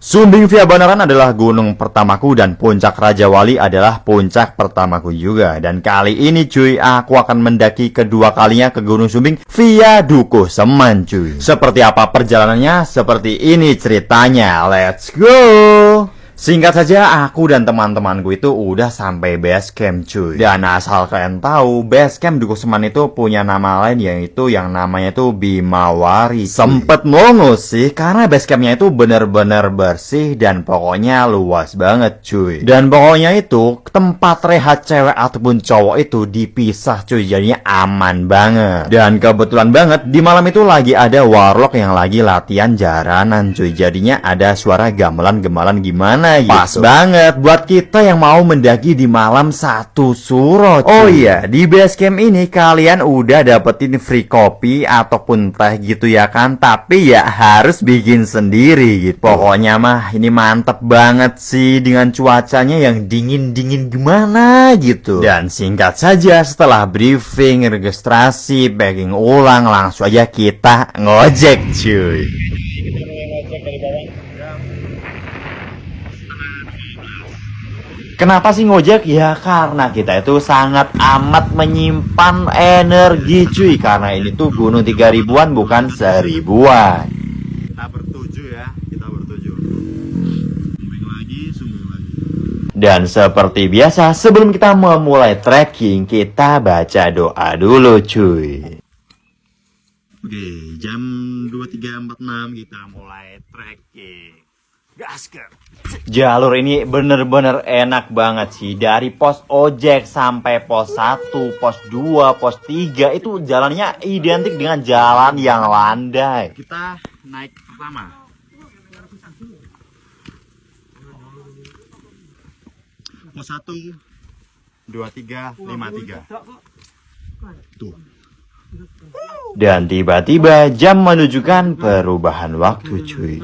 Sumbing Via Banaran adalah gunung pertamaku dan puncak Raja Wali adalah puncak pertamaku juga. Dan kali ini cuy, aku akan mendaki kedua kalinya ke Gunung Sumbing via Dukuh Seman cuy. Seperti apa perjalanannya? Seperti ini ceritanya. Let's go! Singkat saja, aku dan teman-temanku itu udah sampai base camp cuy. Dan asal kalian tahu, base camp Dukuh Seman itu punya nama lain, yaitu yang namanya itu Bimawari. Sempet mongo sih, karena base campnya itu bener-bener bersih dan pokoknya luas banget cuy. Dan pokoknya itu tempat rehat cewek ataupun cowok itu dipisah cuy, jadinya aman banget. Dan kebetulan banget di malam itu lagi ada warlock yang lagi latihan jaranan cuy. Jadinya ada suara gamelan-gamelan gimana gitu. Pas banget buat kita yang mau mendaki di malam satu suro cuy. Oh iya, di base camp ini kalian udah dapetin free kopi ataupun teh gitu ya kan. Tapi ya harus bikin sendiri gitu. Pokoknya mah ini mantep banget sih dengan cuacanya yang dingin-dingin gimana gitu. Dan singkat saja setelah briefing, registrasi, packing ulang, langsung aja kita ngojek cuy. Kenapa sih ngojek? Ya karena kita itu sangat amat menyimpan energi cuy. Karena ini tuh gunung 3000-an bukan 1000-an. Kita bertujuh ya, kita bertujuh. Sumbing lagi. Dan seperti biasa, sebelum kita memulai trekking, kita baca doa dulu cuy. Oke, jam 23.46 kita mulai trekking. Gaskan. Jalur ini bener-bener enak banget sih. Dari pos ojek sampai pos 1, pos 2, pos 3 itu jalannya identik dengan jalan yang landai. Kita naik pertama. Pos 1 2353. Tuh. Dan tiba-tiba jam menunjukkan perubahan waktu cuy.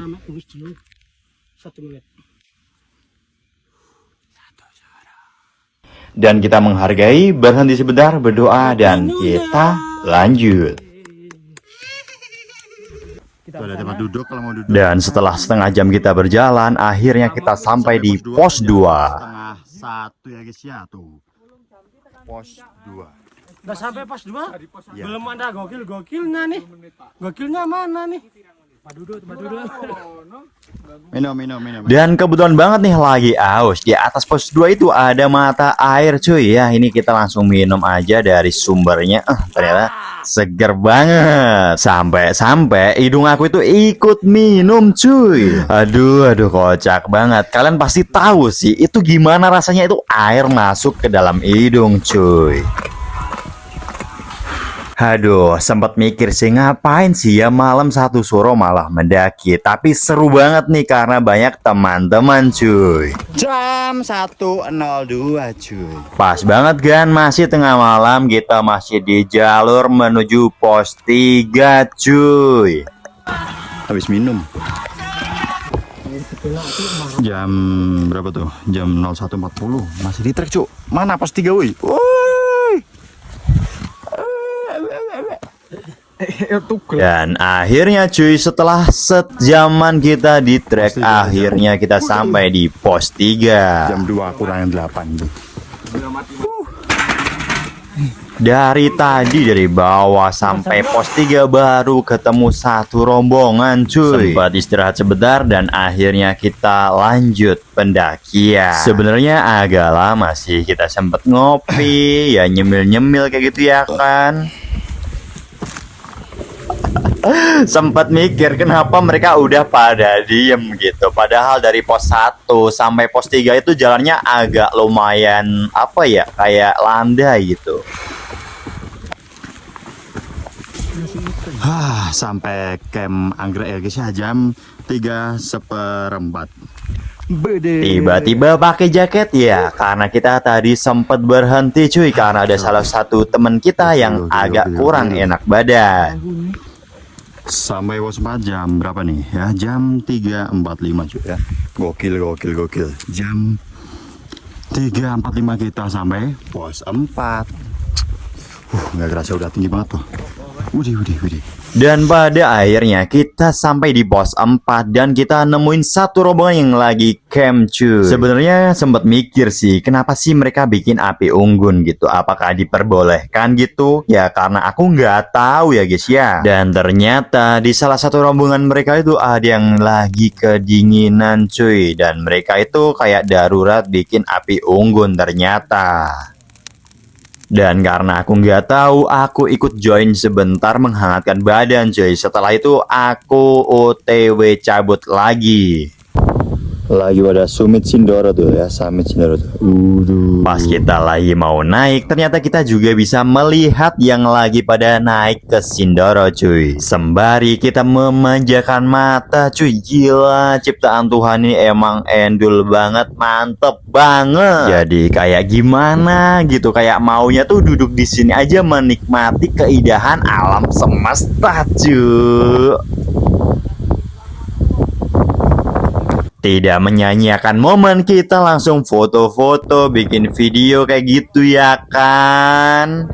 1 menit. Dan kita menghargai, berhenti sebentar, berdoa, dan kita lanjut. Tuh ada tempat duduk kalau mau duduk. Dan setelah setengah jam kita berjalan, akhirnya kita sampai di pos 2. Setengah 1 ya guys ya tuh. Pos 2. Udah sampai pos 2? Ya. Belum ada gokilnya nih. Gokilnya mana nih? Tempat duduk. Minum. Dan kebetulan banget nih lagi aus. Di atas pos 2 itu ada mata air cuy ya. Ini kita langsung minum aja dari sumbernya. Ternyata seger banget. Sampai hidung aku itu ikut minum cuy. Aduh kocak banget. Kalian pasti tahu sih itu gimana rasanya itu air masuk ke dalam hidung cuy. Aduh, sempat mikir sih ngapain sih ya malam satu suro malah mendaki. Tapi seru banget nih karena banyak teman-teman cuy. Jam 1.02 cuy. Pas banget kan, masih tengah malam, kita masih di jalur menuju pos 3 cuy. Habis minum. Jam berapa tuh? Jam 01.40. Masih di trek cuy. Mana pos 3 woi? Dan akhirnya cuy, setelah sejaman kita di trek, akhirnya kita sampai di pos 3. Jam 2 kurang 8 tuh. Dari bawah sampai pos 3 baru ketemu satu rombongan cuy. Sempat istirahat sebentar dan akhirnya kita lanjut pendakian. Sebenarnya agak lama sih, kita sempat ngopi, ya nyemil-nyemil kayak gitu ya kan. Sempat mikir kenapa mereka udah pada diem gitu. Padahal dari pos 1 sampai pos 3 itu jalannya agak lumayan apa ya, kayak landai gitu. Sampai camp anggrek ya guys ya, jam 3:15. Tiba-tiba pakai jaket ya, karena kita tadi sempat berhenti cuy karena ada salah satu teman kita yang agak kurang enak badan. Sampai pos 4 jam berapa nih ya? Jam 3.45 cuy ya. Gokil. Jam 3.45 kita sampai pos 4. Nggak kerasa udah tinggi banget tuh. Widih. Dan pada akhirnya kita sampai di pos 4 dan kita nemuin satu rombongan yang lagi camp cuy. Sebenarnya sempat mikir sih, kenapa sih mereka bikin api unggun gitu? Apakah diperbolehkan gitu? Ya karena aku nggak tahu ya guys ya. Dan ternyata di salah satu rombongan mereka itu ada yang lagi kedinginan cuy. Dan mereka itu kayak darurat bikin api unggun ternyata. Dan karena aku nggak tahu, aku ikut join sebentar menghangatkan badan cuy. Setelah itu aku OTW cabut lagi. Lagi pada Summit Sindoro tuh ya, Summit Sindoro tuh. Pas kita lagi mau naik, ternyata kita juga bisa melihat yang lagi pada naik ke Sindoro cuy. Sembari kita memanjakan mata cuy. Gila, ciptaan Tuhan ini emang endul banget, mantep banget. Jadi kayak gimana gitu, kayak maunya tuh duduk di sini aja menikmati keindahan alam semesta cuy. Tidak menyanyiakan momen, kita langsung foto-foto, bikin video kayak gitu ya kan.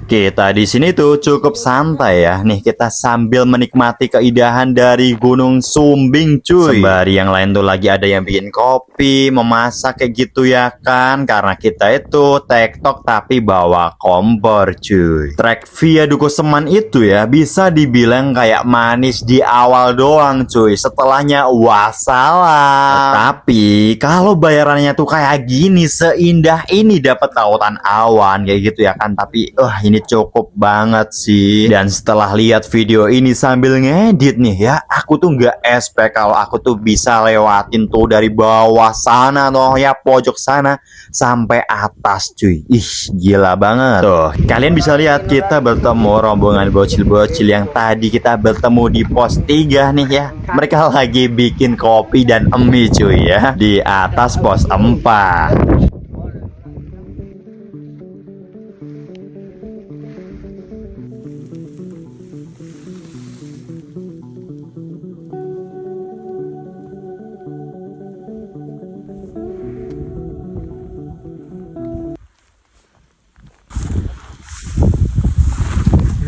Kita di sini tuh cukup santai ya. Nih kita sambil menikmati keindahan dari Gunung Sumbing cuy. Sembari yang lain tuh lagi ada yang bikin kopi, memasak kayak gitu ya kan. Karena kita itu TikTok tapi bawa kompor cuy. Trek via Dukuh Seman itu ya bisa dibilang kayak manis di awal doang cuy. Setelahnya wassalam. Tapi kalau bayarannya tuh kayak gini, seindah ini dapat lautan awan kayak gitu ya kan. Tapi ini cukup banget sih. Dan setelah lihat video ini sambil ngedit nih ya, aku tuh nggak expect kalau aku tuh bisa lewatin tuh dari bawah sana tuh ya, pojok sana sampai atas cuy. Ih gila banget. Tuh kalian bisa lihat kita bertemu rombongan bocil-bocil yang tadi kita bertemu di pos 3 nih ya. Mereka lagi bikin kopi dan mie cuy ya di atas pos 4.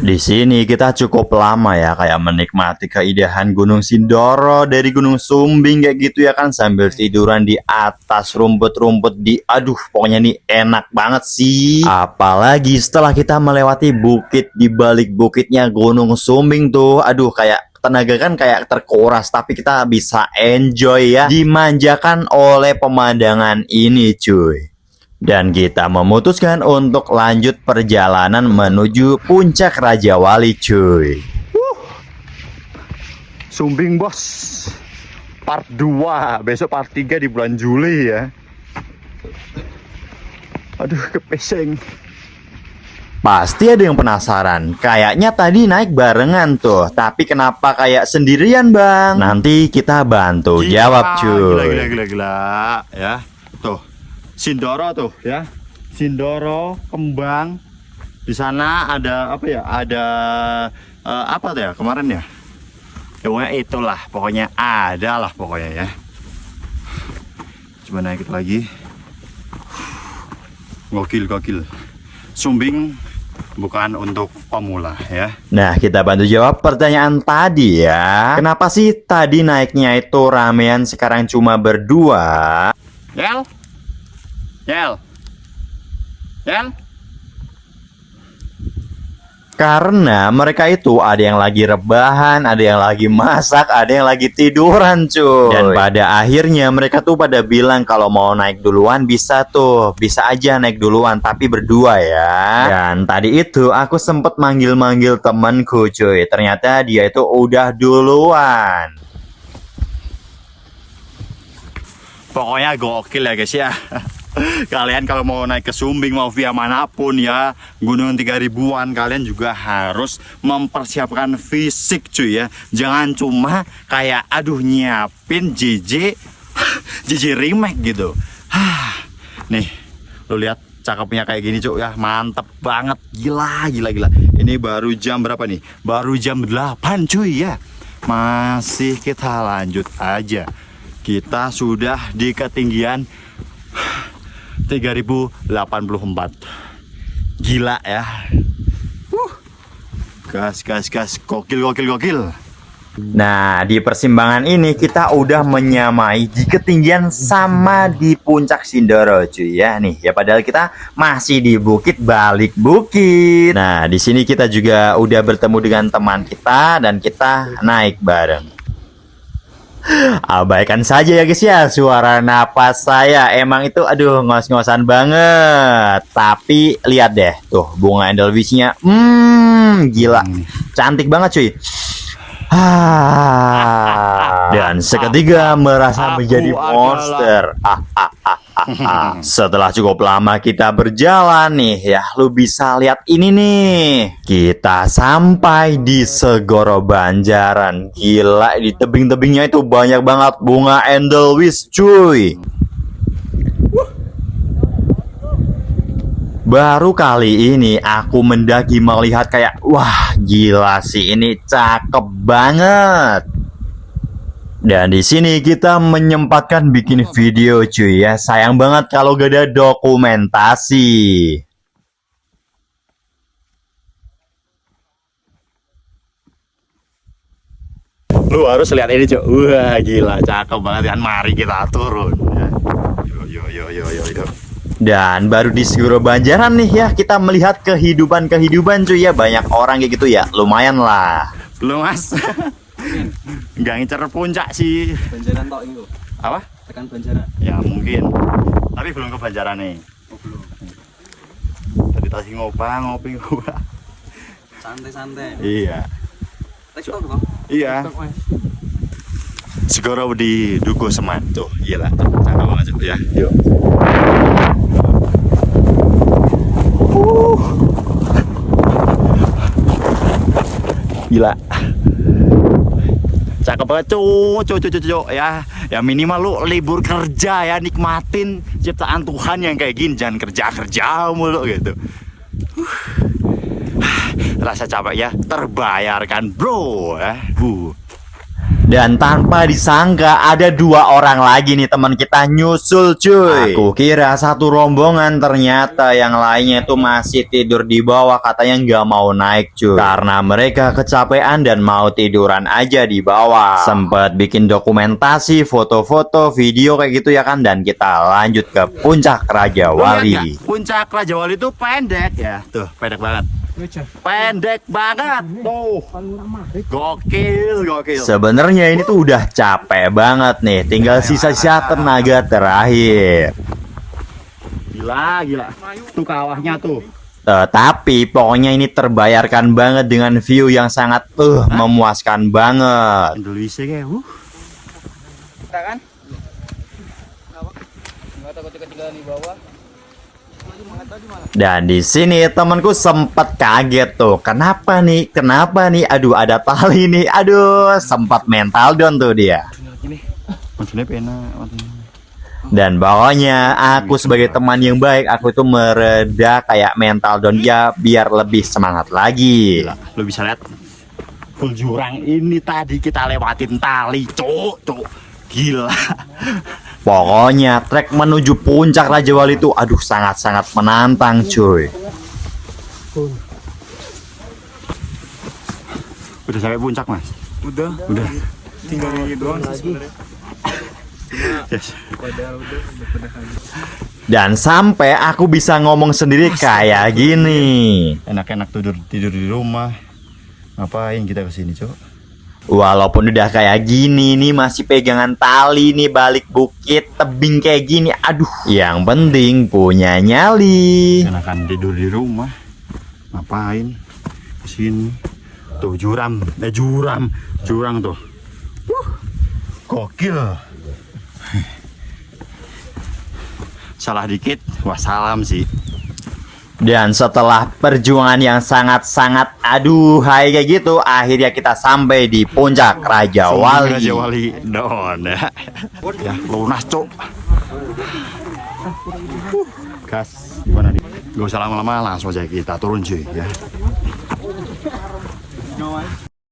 Di sini kita cukup lama ya, kayak menikmati keindahan Gunung Sindoro dari Gunung Sumbing kayak gitu ya kan, sambil tiduran di atas rumput-rumput di pokoknya nih enak banget sih. Apalagi setelah kita melewati bukit, di balik bukitnya Gunung Sumbing tuh kayak tenaga kan kayak terkuras, tapi kita bisa enjoy ya, dimanjakan oleh pemandangan ini cuy. Dan kita memutuskan untuk lanjut perjalanan menuju Puncak Raja Wali cuy. Sumbing bos, part 2, besok part 3 di bulan Juli ya. Kepeseng. Pasti ada yang penasaran, kayaknya tadi naik barengan tuh, tapi kenapa kayak sendirian bang? Nanti kita bantu jawab cuy. Gila ya. Tuh Sindoro tuh ya, Sindoro kembang. Di sana ada apa ya? Ada apa tuh ya kemarin ya? Pokoknya itulah, pokoknya ada lah pokoknya ya. Coba naik lagi. Gokil. Sumbing bukan untuk pemula ya. Nah kita bantu jawab pertanyaan tadi ya. Kenapa sih tadi naiknya itu ramean, sekarang cuma berdua? Yel. Karena mereka itu ada yang lagi rebahan, ada yang lagi masak, ada yang lagi tiduran cuy. Dan pada akhirnya mereka tuh pada bilang kalau mau naik duluan bisa aja naik duluan, tapi berdua ya. Dan tadi itu aku sempet manggil-manggil temanku cuy. Ternyata dia itu udah duluan. Pokoknya gokil ya guys ya. Kalian kalau mau naik ke Sumbing, mau via manapun ya, Gunung 3000-an, kalian juga harus mempersiapkan fisik cuy ya. Jangan cuma kayak nyiapin JJ remake gitu. Nih lu lihat cakepnya kayak gini cuy ya, mantep banget. Gila. Ini baru jam berapa nih? Baru jam 8 cuy ya. Masih kita lanjut aja. Kita sudah di ketinggian 3084. Gila ya. Gas, gas, gas. Gokil, gokil, gokil. Nah, di persimpangan ini kita udah menyamai di ketinggian sama di puncak Sindoro cuy ya nih. Ya padahal kita masih di bukit balik bukit. Nah, di sini kita juga udah bertemu dengan teman kita dan kita naik bareng. Abaikan saja ya guys ya suara napas saya. Emang itu aduh ngos-ngosan banget. Tapi lihat deh tuh bunga Edelweissnya. Gila. Cantik banget cuy. Dan seketika merasa menjadi monster. Setelah cukup lama kita berjalan nih ya, lu bisa lihat ini nih. Kita sampai di Segoro Banjaran. Gila, di tebing-tebingnya itu banyak banget bunga Edelweiss cuy. Baru kali ini aku mendaki melihat kayak wah gila sih ini cakep banget. Dan di sini kita menyempatkan bikin video cuy ya. Sayang banget kalau gak ada dokumentasi. Lu harus lihat ini cuy. Wah gila cakep banget kan. Mari kita turun. Yo yo yo yo yo. Dan baru di Segoro Banjaran nih ya kita melihat kehidupan cuy ya. Banyak orang kayak gitu ya. Lumayan lah. Belum mas. Nggak ngincer puncak sih. Banjaran tok itu. Apa? Tekan Banjaran. Ya mungkin. Tapi belum ke Banjaran nih. Oh, belum. Tadi tadi ngopi. Santai-santai. Iya. TikTok toh? Iya. Segoro di Dukuh Seman tuh. Gila. Cakep banget cuy ya. Yuk. Gila. Cakep banget cuk ya minimal lu libur kerja ya nikmatin ciptaan Tuhan yang kayak gini, jangan kerja mulu gitu. Rasa capek ya terbayarkan bro ya. Dan tanpa disangka ada dua orang lagi nih teman kita nyusul cuy. Aku kira satu rombongan, ternyata yang lainnya itu masih tidur di bawah. Katanya nggak mau naik cuy karena mereka kecapean dan mau tiduran aja di bawah. Sempet bikin dokumentasi, foto-foto, video kayak gitu ya kan. Dan kita lanjut ke puncak Raja Wali. Puncak Raja Wali itu pendek ya. Tuh pendek banget. Pendek banget tuh. Gokil. Sebenarnya ini tuh udah capek banget nih. Tinggal sisa-sisa tenaga terakhir. Gila. Tuh kawahnya tuh. Tetapi pokoknya ini terbayarkan banget dengan view yang sangat memuaskan banget. Indonesia kayak Kita kan? Enggak takut ketinggalan di bawah. Dan di sini temanku sempat kaget tuh. Kenapa nih? Aduh ada tali nih. Aduh sempat mental down tuh dia. Maksudnya pena. Dan pokoknya aku sebagai teman yang baik, aku tuh mereda kayak mental down dia biar lebih semangat lagi. Gila, lu bisa lihat full jurang ini tadi kita lewatin tali, cuk. Gila. Pokoknya trek menuju puncak Raja Wali itu aduh sangat-sangat menantang cuy. Udah sampai puncak mas? Udah. Tinggal ini doang sih sebenarnya. Yes. Dan sampai aku bisa ngomong sendiri kayak gini. Enak-enak tidur di rumah. Ngapain kita kesini cuk? Walaupun udah kayak gini nih masih pegangan tali nih balik bukit tebing kayak gini. Aduh, yang penting punya nyali. Enakan tidur di rumah. Ngapain kesini? Tuh jurang tuh. Gokil. Salah dikit, wassalam sih. Dan setelah perjuangan yang sangat-sangat aduhai kayak gitu, akhirnya kita sampai di puncak Raja Wali. Raja Wali don ya. Ya lunas cuk. Gas gimana nih? Gak usah lama-lama, langsung aja kita turun cuy ya.